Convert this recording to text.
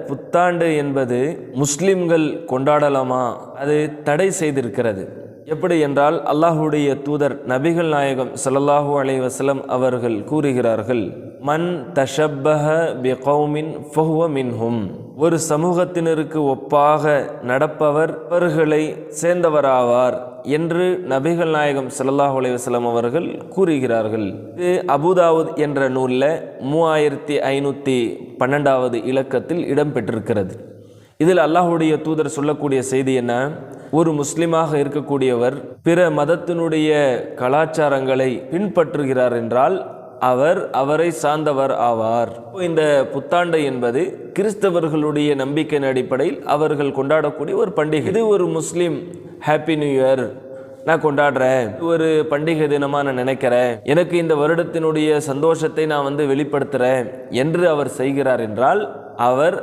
புத்தாண்டு என்பது முஸ்லிம்கள் கொண்டாடலாமா? அது தடை செய்திருக்கிறது. எப்படி என்றால், அல்லாஹுடைய தூதர் நபிகள் நாயகம் ஸல்லல்லாஹு அலைஹி வஸல்லம் அவர்கள் கூறுகிறார்கள், மன் தஷப்பஹ பிகௌமின் ஃபஹுவ மின்ஹும். ஒரு சமூகத்தினருக்கு ஒப்பாக நடப்பவர் அவர்களை சேர்ந்தவராவார் என்று நபிகள் நாயகம் ஸல்லல்லாஹு அலைஹி வஸல்லம் அவர்கள் கூறுகிறார்கள். இது அபூதாவுத் என்ற நூலில் 3512வது இலக்கத்தில் இடம்பெற்றிருக்கிறது. இதில் அல்லாஹுடைய தூதர் சொல்லக்கூடிய செய்தி என்ன? ஒரு முஸ்லிமாக இருக்கக்கூடியவர் பிற மதத்தினுடைய கலாச்சாரங்களை பின்பற்றுகிறார் என்றால் அவர் அவரை சார்ந்தவர் ஆவார். இந்த புத்தாண்டு என்பது கிறிஸ்தவர்களுடைய நம்பிக்கையின் அடிப்படையில் அவர்கள் கொண்டாடக்கூடிய ஒரு பண்டிகை. இது ஒரு முஸ்லீம் ஹாப்பி நியூ இயர் நான் கொண்டாடுறேன், ஒரு பண்டிகை தினமாக நான் நினைக்கிறேன், எனக்கு இந்த வருடத்தினுடைய சந்தோஷத்தை நான் வெளிப்படுத்துகிறேன் என்று அவர் செய்கிறார் என்றால் அவர்